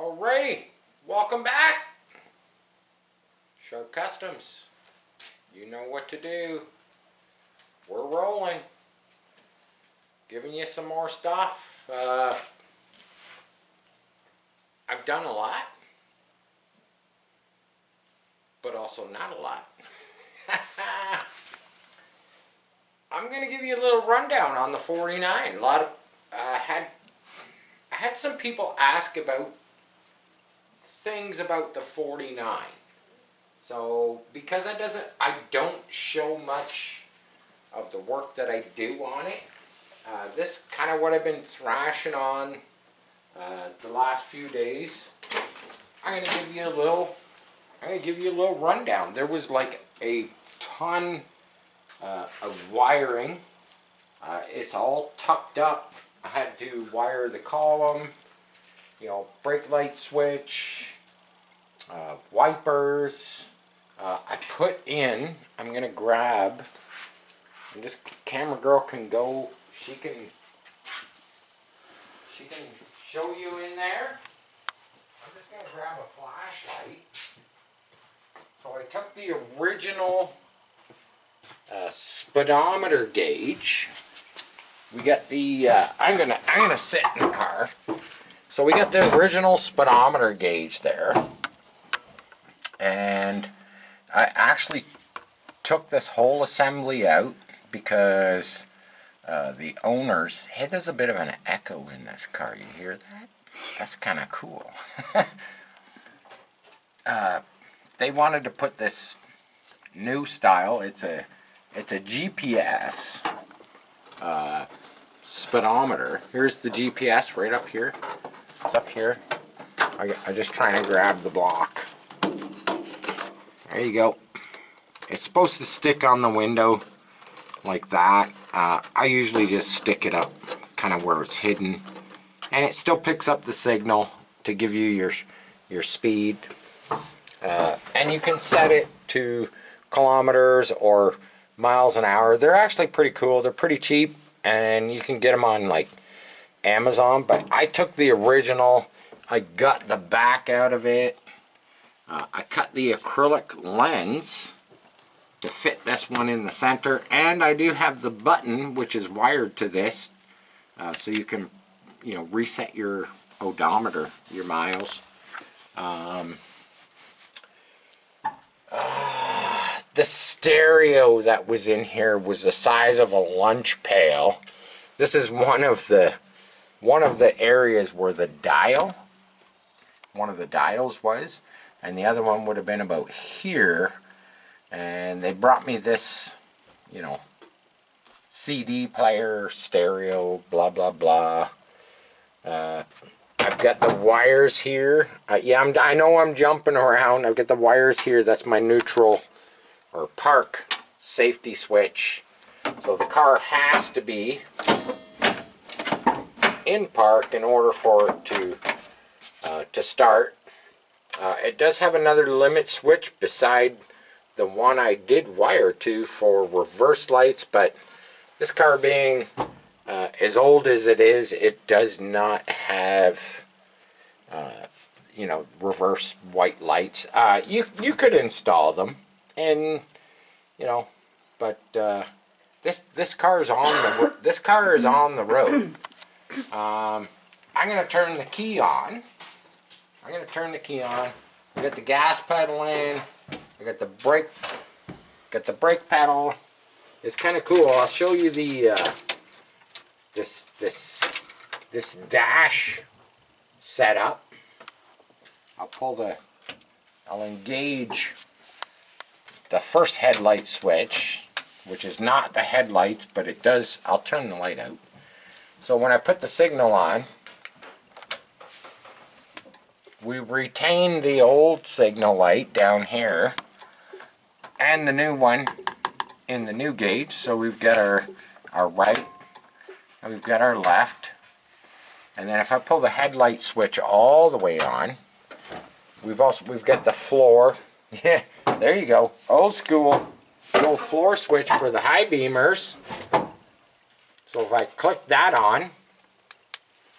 Alrighty, welcome back. Sharp Customs. You know what to do. We're rolling. Giving you some more stuff. I've done a lot, but also not a lot. I'm going to give you a little rundown on the 49. A lot of I had some people ask about things about the 49. So because I don't show much of the work that I do on it. This kind of what I've been thrashing on the last few days. I'm going to give you a little rundown. There was like a ton of wiring. It's all tucked up. I had to wire the column, brake light switch, wipers. I put in, I'm going to grab, and this camera girl can go, she can show you in there. I'm just going to grab a flashlight. So I took the original speedometer gauge. We got the I'm gonna sit in the car. So we got the original speedometer gauge there, and I actually took this whole assembly out because the owners, hey, there's a bit of an echo in this car. You hear that? That's kind of cool. They wanted to put this new style. It's a GPS speedometer. Here's the GPS right up here. It's up here. I'm just trying to grab the block. There you go. It's supposed to stick on the window like that. I usually just stick it up kind of where it's hidden, and it still picks up the signal to give you your speed, and you can set it to kilometers or miles an hour. They're actually pretty cool. They're pretty cheap, and you can get them on like Amazon. But I took the original. I got the back out of it. I cut the acrylic lens to fit this one in the center, and I do have the button which is wired to this, so you can reset your odometer, your miles. The stereo that was in here was the size of a lunch pail. This is one of the areas where one of the dials was, and the other one would have been about here. And they brought me this, CD player, stereo, blah blah blah. I've got the wires here. I know I'm jumping around. I've got the wires here. That's my neutral or park safety switch. So the car has to be in park in order for it to start. It does have another limit switch beside the one I did wire to for reverse lights, but this car being as old as it is, it does not have reverse white lights. You could install them, and but this car is on the road. I'm gonna turn the key on. I got the gas pedal in. I got the brake pedal. It's kind of cool. I'll show you the this dash setup. I'll engage the first headlight switch, which is not the headlights, but it does. I'll turn the light out. So when I put the signal on, we retain the old signal light down here and the new one in the new gauge. So we've got our right and we've got our left. And then if I pull the headlight switch all the way on, we've got the floor. Yeah, there you go. Old school. The old floor switch for the high beamers. So if I click that on,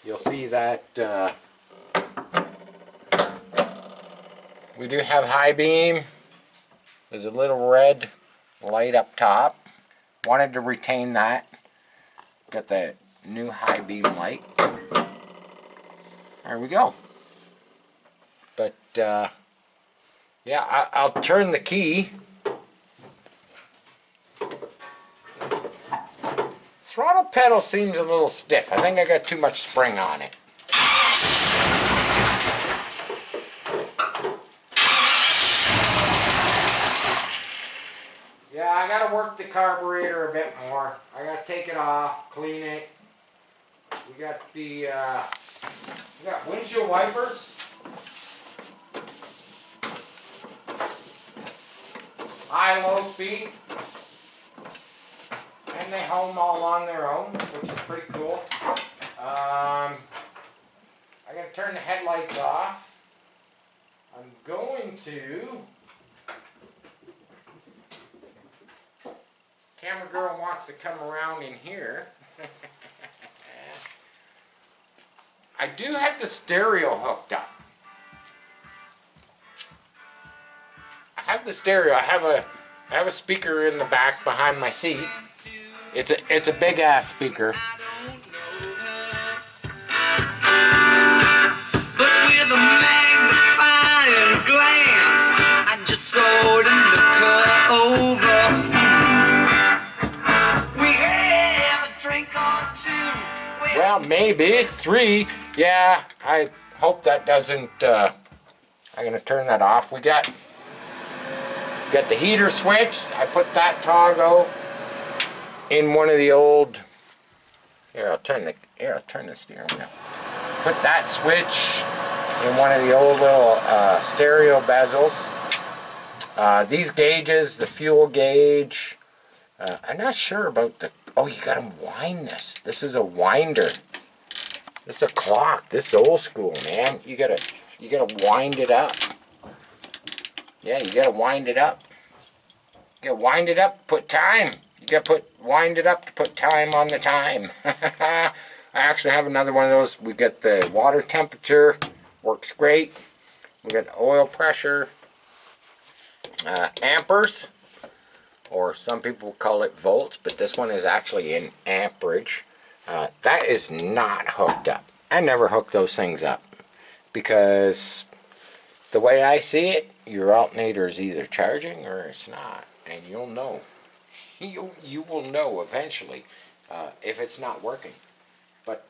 you'll see that We do have high beam. There's a little red light up top. Wanted to retain that. Got the new high beam light. There we go. But yeah, I'll turn the key. Throttle pedal seems a little stiff. I think I got too much spring on it. Yeah, I gotta work the carburetor a bit more. I gotta take it off, clean it. We got the we got windshield wipers. High, low speed. And they home all on their own, which is pretty cool. I gotta turn the headlights off. I'm going to. Camera girl wants to come around in here. I do have the stereo hooked up. I have the stereo. I have a speaker in the back behind my seat. It's a big ass speaker. But with a magnifying glance, I just saw it look over. We have a drink or two. Well, maybe 3. Yeah, I hope that doesn't. I'm gonna turn that off. We got the heater switch. I put that toggle in one of the old. Here, I'll turn the steering wheel. Put that switch in one of the old little stereo bezels. These gauges, the fuel gauge. I'm not sure about the. Oh, you gotta wind this. This is a winder. This is a clock. This is old school, man. You gotta wind it up. Yeah, you gotta wind it up. You gotta wind it up. Put time. You gotta wind it up to put time on the time. I actually have another one of those. We got the water temperature. Works great. We got oil pressure. Amperes. Or some people call it volts, but this one is actually in amperage. That is not hooked up. I never hook those things up because the way I see it, your alternator is either charging or it's not, and you'll know. You will know eventually if it's not working. But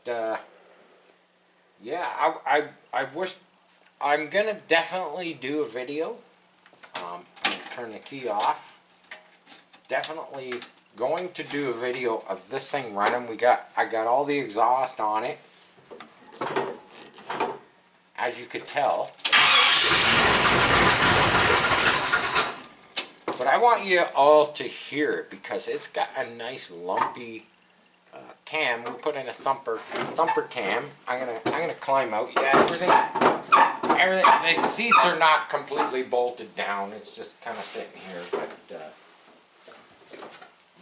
yeah, I wish. I'm gonna definitely do a video. Turn the key off. Definitely going to do a video of this thing running. I got all the exhaust on it, as you could tell. But I want you all to hear it because it's got a nice lumpy cam. We put in a thumper cam. I'm gonna climb out. Yeah, everything. The seats are not completely bolted down. It's just kind of sitting here, but.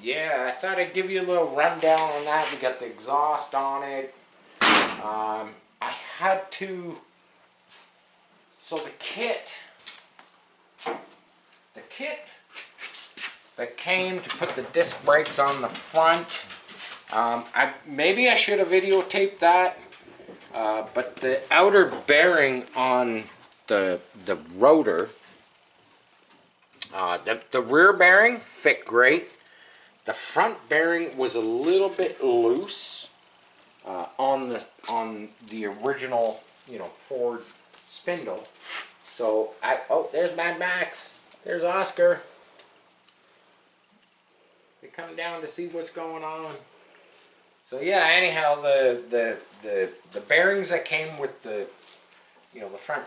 Yeah, I thought I'd give you a little rundown on that. We got the exhaust on it. I had to. So the kit that came to put the disc brakes on the front. Maybe I should have videotaped that, but the outer bearing on the rotor, the rear bearing fit great. The front bearing was a little bit loose on the original, Ford spindle. So oh, there's Mad Max. There's Oscar. They come down to see what's going on. So yeah, anyhow, the bearings that came with the the front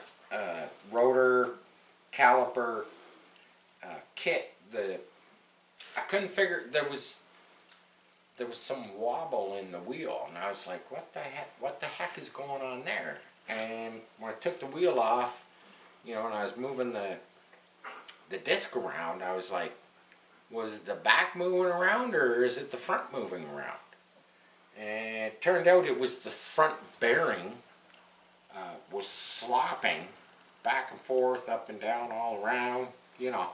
rotor caliper kit, I couldn't figure, there was some wobble in the wheel, and I was like, what the heck is going on there? And when I took the wheel off, and I was moving the disc around, I was like, was it the back moving around or is it the front moving around? And it turned out it was the front bearing was slopping back and forth, up and down, all around, you know,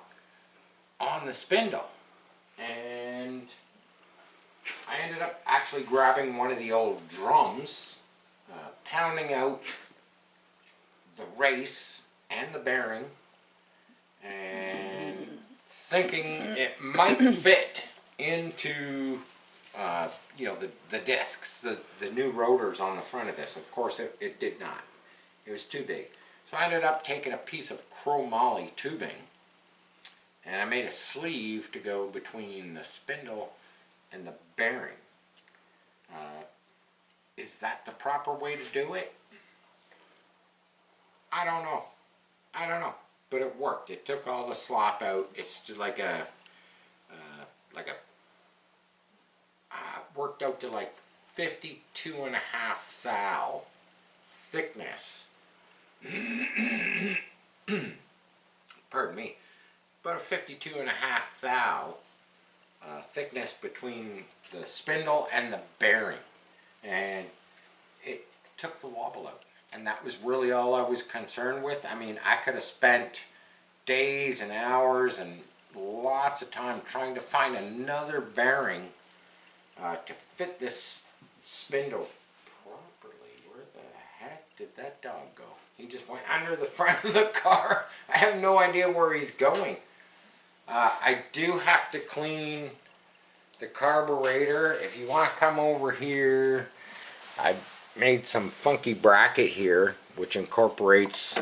on the spindle. And I ended up actually grabbing one of the old drums, pounding out the race and the bearing, and thinking it might fit into you know, the discs, the new rotors on the front of this. Of course it did not. It was too big. So I ended up taking a piece of chromoly tubing and I made a sleeve to go between the spindle and the bearing. Is that the proper way to do it? I don't know. I don't know. But it worked. It took all the slop out. It's just like a worked out to like 52.5 thou thickness. Pardon me. About a 52.5 thou thickness between the spindle and the bearing. And it took the wobble out. And that was really all I was concerned with. I mean, I could have spent days and hours and lots of time trying to find another bearing to fit this spindle properly. Where the heck did that dog go? He just went under the front of the car. I have no idea where he's going. I do have to clean the carburetor. If you want to come over here, I made some funky bracket here which incorporates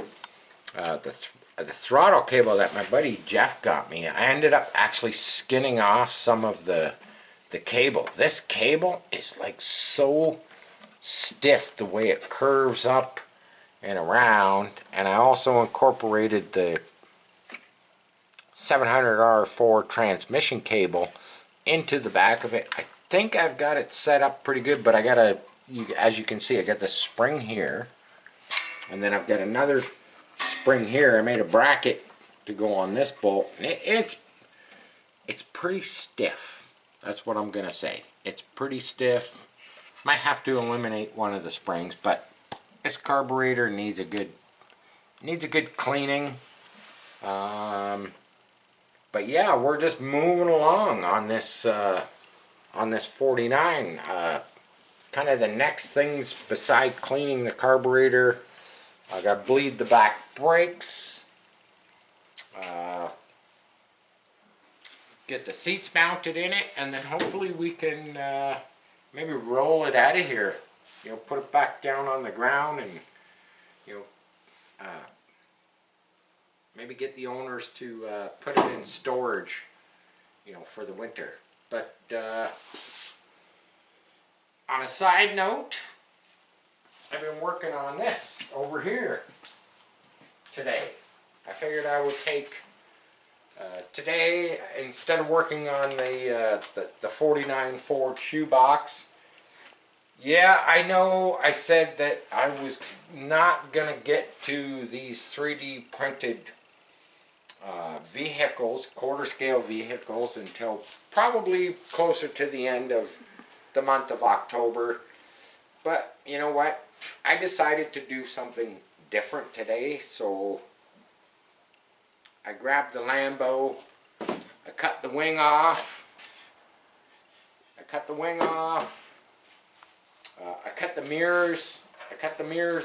the throttle cable that my buddy Jeff got me. I ended up actually skinning off some of the cable. This cable is like so stiff the way it curves up and around, and I also incorporated the 700R4 transmission cable into the back of it. I think I've got it set up pretty good, but I gotta, as you can see, I got the spring here, and then I've got another spring here. I made a bracket to go on this bolt. It's pretty stiff. That's what I'm gonna say. It's pretty stiff. Might have to eliminate one of the springs, but this carburetor needs a good cleaning. But yeah, we're just moving along on this 49. Kind of the next things beside cleaning the carburetor, I got to bleed the back brakes, get the seats mounted in it, and then hopefully we can maybe roll it out of here. You know, put it back down on the ground, and you know, maybe get the owners to put it in storage, you know, for the winter. But on a side note, I've been working on this over here today. I figured I would take today, instead of working on the 49 Ford shoebox. Yeah, I know I said that I was not going to get to these 3D printed vehicles, quarter scale vehicles, until probably closer to the end of the month of October. But you know what? I decided to do something different today, so I grabbed the Lambo, I cut the wing off, I cut the mirrors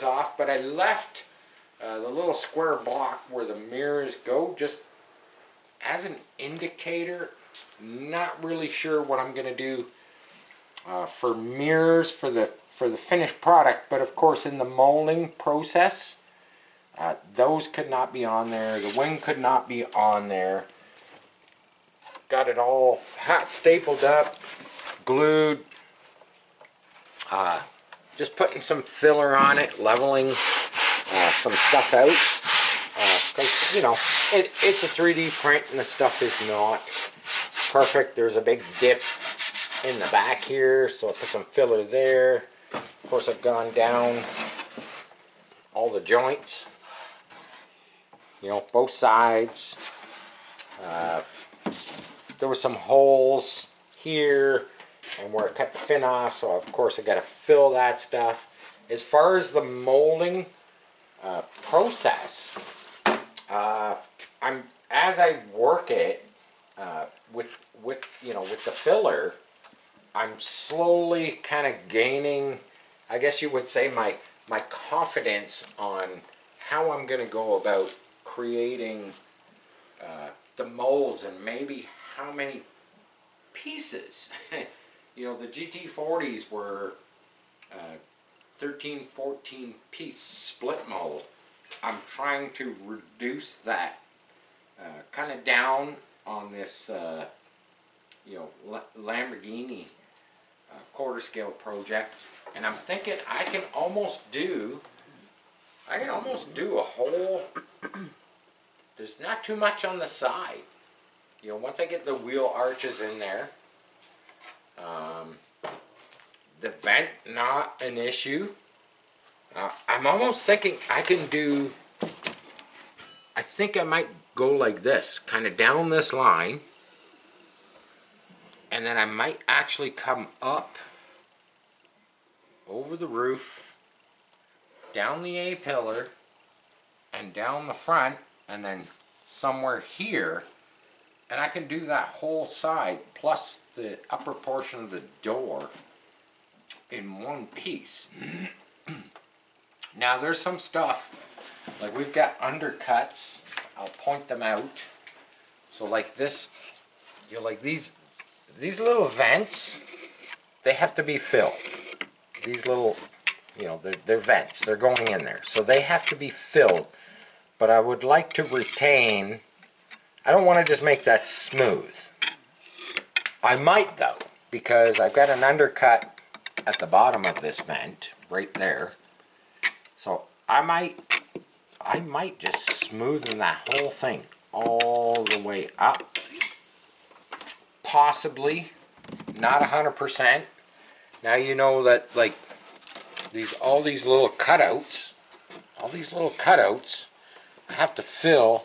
off, but I left the little square block where the mirrors go just as an indicator. Not really sure what I'm going to do for mirrors for the finished product, but of course in the molding process, those could not be on there. The wing could not be on there. Got it all hot stapled up, glued. Just putting some filler on it, leveling some stuff out. Because, you know, it's a 3D print and the stuff is not perfect. There's a big dip in the back here, so I put some filler there. Of course, I've gone down all the joints, you know, both sides. There were some holes here and where I cut the fin off, so of course I got to fill that stuff. As far as the molding, process. As I work it with the filler, I'm slowly kind of gaining, I guess you would say, my confidence on how I'm going to go about creating the molds and maybe how many pieces. The GT40s were 13, 14 piece split mold. I'm trying to reduce that kind of down on this Lamborghini quarter scale project, and I'm thinking I can almost do a whole, there's not too much on the side. Once I get the wheel arches in there, the vent not an issue. I'm almost thinking I think I might go like this, kind of down this line, and then I might actually come up over the roof, down the A-pillar, and down the front, and then somewhere here, and I can do that whole side plus the upper portion of the door in one piece. Now there's some stuff, like we've got undercuts, I'll point them out. So like this, like these little vents, they have to be filled. These little, they're vents, they're going in there. So they have to be filled, but I would like to retain, I don't want to just make that smooth. I might though, because I've got an undercut at the bottom of this vent, right there. So I might just smoothen that whole thing all the way up. Possibly, not 100%. Now you know that, like, all these little cutouts, I have to fill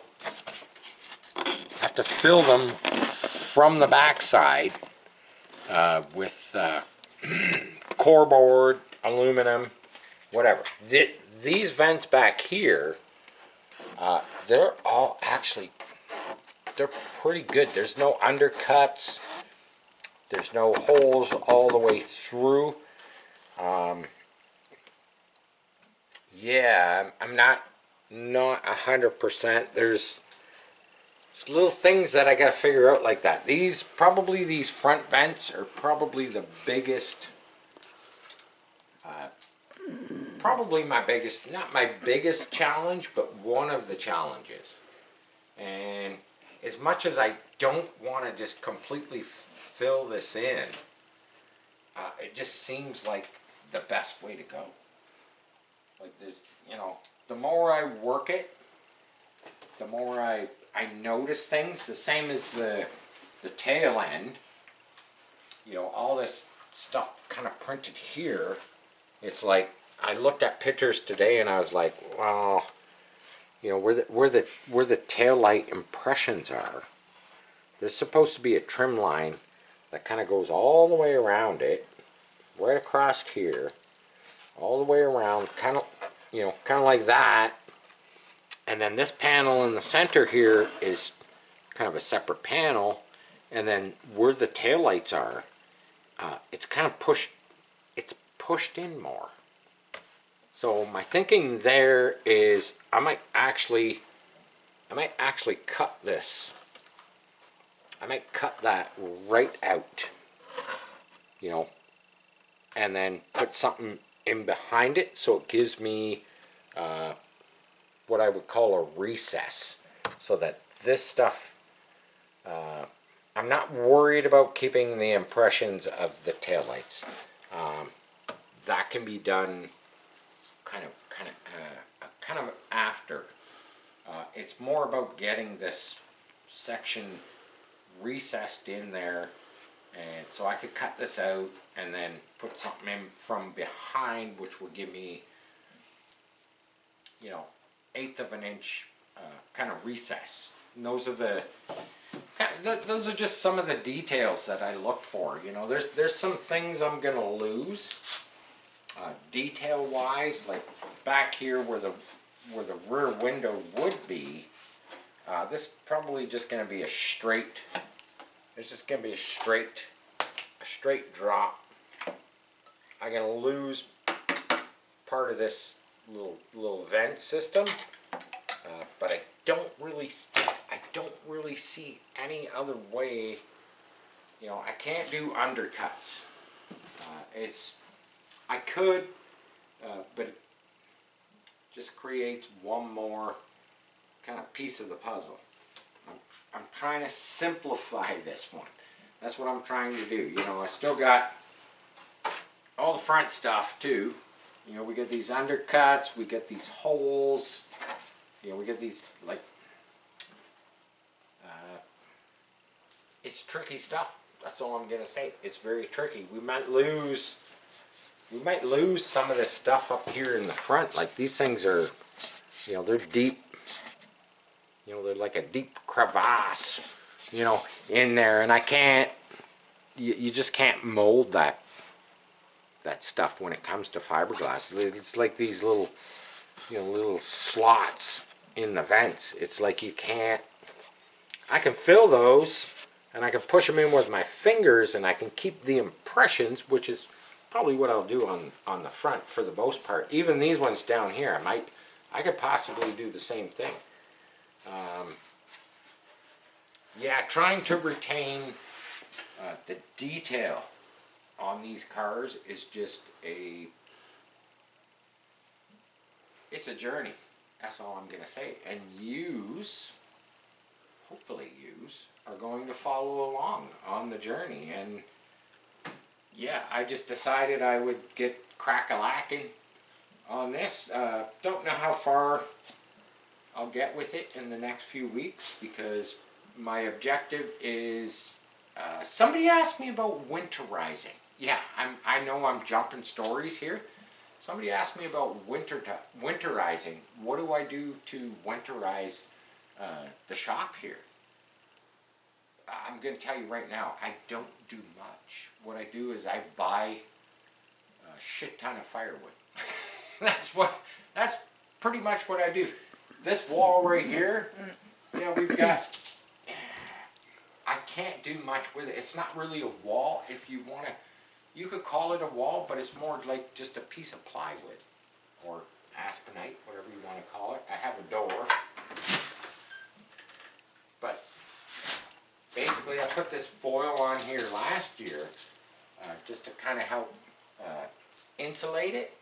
them from the backside with core board, aluminum, whatever. These vents back here, they're all actually, they're pretty good. There's no undercuts. There's no holes all the way through. Yeah, I'm not 100%. There's little things that I got to figure out like that. These front vents are probably the biggest. Probably not my biggest challenge, but one of the challenges. And as much as I don't want to just completely fill this in, it just seems like the best way to go. Like this, the more I work it, the more I notice things. The same as the tail end. All this stuff kind of printed here. It's like, I looked at pictures today and I was like, well, where the tail light impressions are, there's supposed to be a trim line that kind of goes all the way around it, right across here, all the way around, kind of like that. And then this panel in the center here is kind of a separate panel, and then where the tail lights are, it's kind of pushed in more. So my thinking there is I might actually cut this. I might cut that right out, and then put something in behind it so it gives me what I would call a recess, so that this stuff, I'm not worried about keeping the impressions of the taillights. That can be done kind of after. It's more about getting this section recessed in there, and so I could cut this out and then put something in from behind, which will give me, 1/8 of an inch kind of recess. And those are just some of the details that I look for. There's some things I'm gonna lose detail wise, like back here where where the rear window would be, this is probably just going to be a straight, it's just going to be a straight drop. I'm going to lose part of this little vent system, but I don't really see any other way. You know, I can't do undercuts. I could, but it just creates one more kind of piece of the puzzle. I'm trying to simplify this one. That's what I'm trying to do. You know, I still got all the front stuff too. You know, we get these undercuts, we get these holes, you know, we get these, like, it's tricky stuff. That's all I'm gonna say. It's very tricky. We might lose some of this stuff up here in the front. Like, these things are, you know, they're deep. You know, they're like a deep crevasse, you know, in there, and I can't. You just can't mold that stuff when it comes to fiberglass. It's like these little, you know, little slots in the vents. It's like you can't. I can fill those, and I can push them in with my fingers, and I can keep the impressions, which is probably what I'll do on the front for the most part. Even these ones down here, I could possibly do the same thing. Yeah, trying to retain the detail on these cars is just it's a journey. That's all I'm gonna say. And hopefully yous are going to follow along on the journey. And yeah, I just decided I would get crack-a-lacking on this. Don't know how far I'll get with it in the next few weeks, because my objective is, somebody asked me about winterizing. Yeah, I know I'm jumping stories here. Somebody asked me about winterizing. What do I do to winterize the shop here? I'm going to tell you right now, I don't do much. What I do is I buy a shit ton of firewood. That's pretty much what I do. This wall right here, you know, we've got, I can't do much with it. It's not really a wall. If you want to, you could call it a wall, but it's more like just a piece of plywood or aspenite, whatever you want to call it. I have a door, but basically I put this foil on here last year just to kind of help insulate it.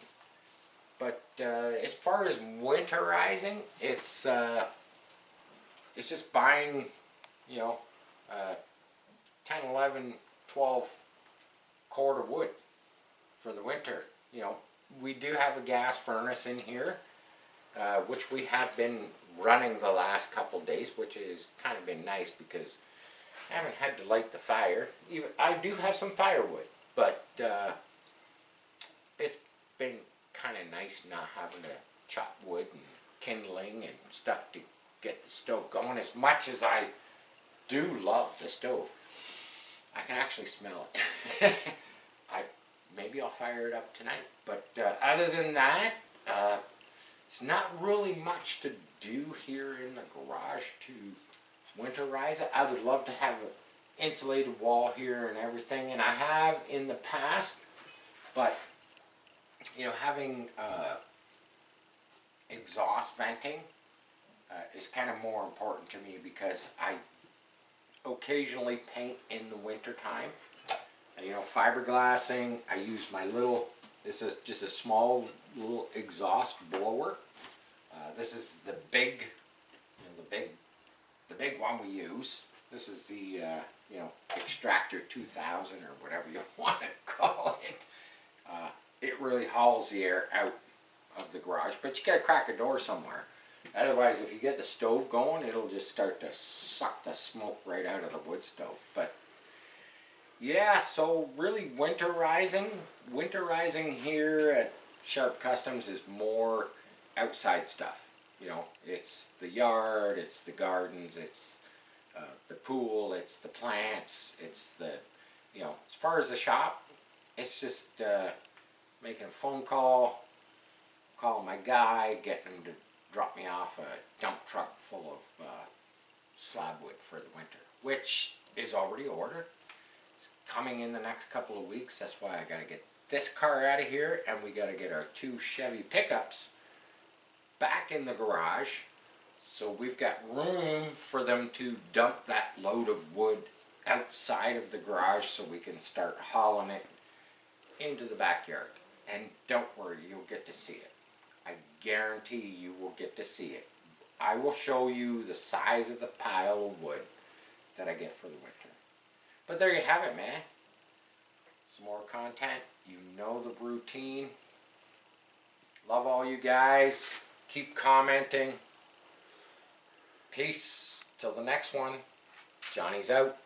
But as far as winterizing, it's just buying, you know, 10, 11, 12 cord of wood for the winter. You know, we do have a gas furnace in here, which we have been running the last couple days, which has kind of been nice because I haven't had to light the fire. I do have some firewood, but it's been kind of nice not having to chop wood and kindling and stuff to get the stove going. As much as I do love the stove, I can actually smell it. Maybe I'll fire it up tonight, but other than that, it's not really much to do here in the garage to winterize it. I would love to have an insulated wall here and everything, and I have in the past, but you know, having exhaust venting is kind of more important to me, because I occasionally paint in the winter time. You know, fiberglassing, I use my little, this is just a small little exhaust blower. This is the big, you know, the big one we use. This is the, you know, Extractor 2000 or whatever you want to call it. It really hauls the air out of the garage, but you got to crack a door somewhere. Otherwise, if you get the stove going, it'll just start to suck the smoke right out of the wood stove. But yeah, so really winterizing here at Sharp Customs is more outside stuff. You know, it's the yard, it's the gardens, it's the pool, it's the plants, it's the, you know, as far as the shop, it's just making a phone call, calling my guy, getting him to drop me off a dump truck full of slab wood for the winter, which is already ordered. It's coming in the next couple of weeks. That's why I gotta get this car out of here, and we gotta get our 2 Chevy pickups back in the garage, so we've got room for them to dump that load of wood outside of the garage so we can start hauling it into the backyard. And don't worry, you'll get to see it. I guarantee you will get to see it. I will show you the size of the pile of wood that I get for the winter. But there you have it, man. Some more content. You know the routine. Love all you guys. Keep commenting. Peace. Till the next one. Johnny's out.